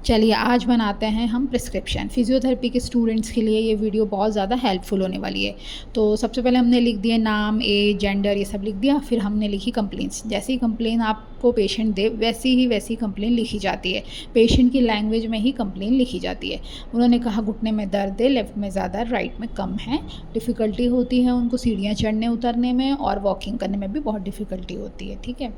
चलिए आज बनाते हैं हम प्रिस्क्रिप्शन। फिजियोथेरेपी के स्टूडेंट्स के लिए ये वीडियो बहुत ज़्यादा हेल्पफुल होने वाली है। तो सबसे पहले हमने लिख दिया नाम, एज, जेंडर, ये सब लिख दिया। फिर हमने लिखी कंप्लेंट्स। जैसी कंप्लेन आपको पेशेंट दे वैसी कंप्लेन लिखी जाती है। पेशेंट की लैंग्वेज में ही कंप्लेन लिखी जाती है। उन्होंने कहा घुटने में दर्द है, लेफ़्ट में ज़्यादा, राइट में कम है, डिफ़िकल्टी होती है उनको सीढ़ियाँ चढ़ने उतरने में और वॉकिंग करने में भी बहुत डिफ़िकल्टी होती है। ठीक है,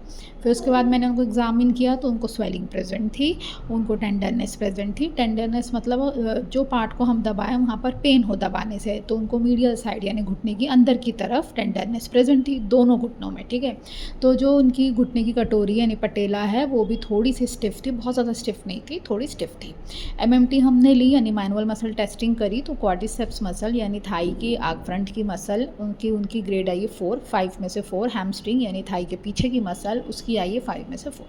फिर उसके बाद मैंने उनको एग्ज़ामिन किया तो उनको स्वेलिंग प्रेजेंट थी, उनको टेंडरनेस प्रेजेंट थी। टेंडरनेस मतलब जो पार्ट को हम दबाएं वहाँ पर पेन हो दबाने से, तो उनको मीडियल साइड यानी घुटने की अंदर की तरफ टेंडरनेस प्रेजेंट थी दोनों घुटनों में। ठीक है, तो जो उनकी घुटने की कटोरी यानी पटेला है वो भी थोड़ी सी स्टिफ थी, बहुत ज़्यादा स्टिफ नहीं थी, थोड़ी स्टिफ थी। एमएमटी हमने ली यानी मैनुअल मसल टेस्टिंग करी, तो क्वाड्रिसेप्स मसल यानी थाई की आग फ्रंट की मसल उनकी ग्रेड आई है 4, 5 में से 4। हैमस्ट्रिंग यानी थाई के पीछे की मसल उसकी आई है 5 में से 4।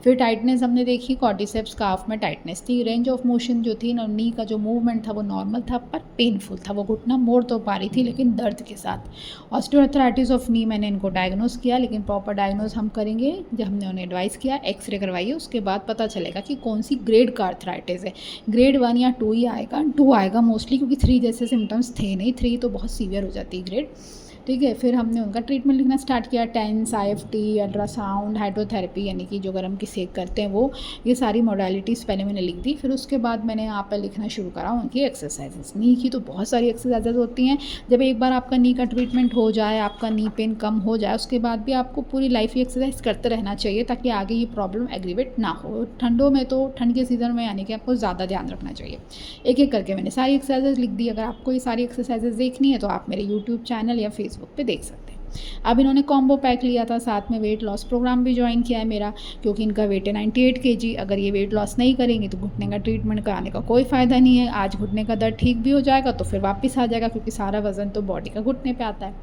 फिर टाइटनेस हमने देखी, क्वाड्रिसेप्स काफ में टाइटनेस थी। रेंज ऑफ मोशन जो थी ना, नी का जो मूवमेंट था वो नॉर्मल था पर पेनफुल था, वो घुटना मोड़ तो पा रही थी लेकिन दर्द के साथ। ऑस्टियोआर्थराइटिस ऑफ नी मैंने इनको डायग्नोस किया, लेकिन प्रॉपर डायग्नोस हम करेंगे जब हमने उन्हें एडवाइस किया एक्सरे करवाइए, उसके बाद पता चलेगा कि कौन सी ग्रेड का आर्थराइटिस है। ग्रेड 1 या 2 ही आएगा, 2 आएगा मोस्टली, क्योंकि 3 जैसे सिम्टम्स थे नहीं, 3 तो बहुत सीवियर हो जाती है ग्रेड। ठीक है, फिर हमने उनका ट्रीटमेंट लिखना स्टार्ट किया। टेंस, IFT, अल्ट्रासाउंड, हाइड्रोथेरेपी यानी कि जो गर्म की सेक करते हैं वो, ये सारी मॉडलिटीज़ पहले मैंने लिख दी। फिर उसके बाद मैंने यहाँ पर लिखना शुरू करा उनकी एक्सरसाइजेस। नी की तो बहुत सारी एक्सरसाइजेज होती हैं। जब एक बार आपका नी का ट्रीटमेंट हो जाए, आपका नी पेन कम हो जाए, उसके बाद भी आपको पूरी लाइफ ये एक्सरसाइज करते रहना चाहिए ताकि आगे ये प्रॉब्लम एग्रीवेट ना हो। ठंडों में तो ठंड के सीज़न में यानी कि आपको ज़्यादा ध्यान रखना चाहिए। एक एक करके मैंने सारी एक्सरसाइजेज लिख दी। अगर आपको ये सारी एक्सरसाइजेज देखनी है तो आप मेरे यूट्यूब चैनल या फेसबुक पे देख सकते हैं। अब इन्होंने कॉम्बो पैक लिया था, साथ में वेट लॉस प्रोग्राम भी ज्वाइन किया है मेरा, क्योंकि इनका वेट है 98 kg। अगर ये वेट लॉस नहीं करेंगे तो घुटने का ट्रीटमेंट कराने का कोई फ़ायदा नहीं है। आज घुटने का दर्द ठीक भी हो जाएगा तो फिर वापस आ जाएगा, क्योंकि सारा वजन तो बॉडी का घुटने पे आता है।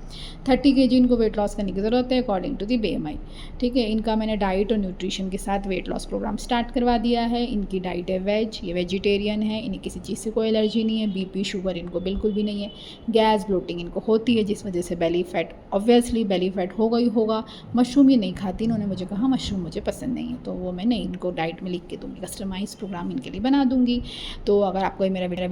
30 kg इनको वेट लॉस करने की ज़रूरत है अकॉर्डिंग टू दी BMI। ठीक है, इनका मैंने डाइट और न्यूट्रिशन के साथ वेट लॉस प्रोग्राम स्टार्ट करवा दिया है। इनकी डाइट है वेज, ये वेजिटेरियन है, इन्हें किसी चीज़ से कोई एलर्जी नहीं है। BP शुगर इनको बिल्कुल भी नहीं है। गैस ब्लोटिंग इनको होती है, जिस वजह से belly fat, obviously belly fat होगा ही होगा। मशरूम ये नहीं खाती, इन्होंने मुझे कहा मशरूम मुझे पसंद नहीं है, तो वो मैं नहीं इनको डाइट में लिख के दूँगी, कस्टमाइज़ प्रोग्राम इनके लिए बना दूँगी। तो अगर आपको मेरा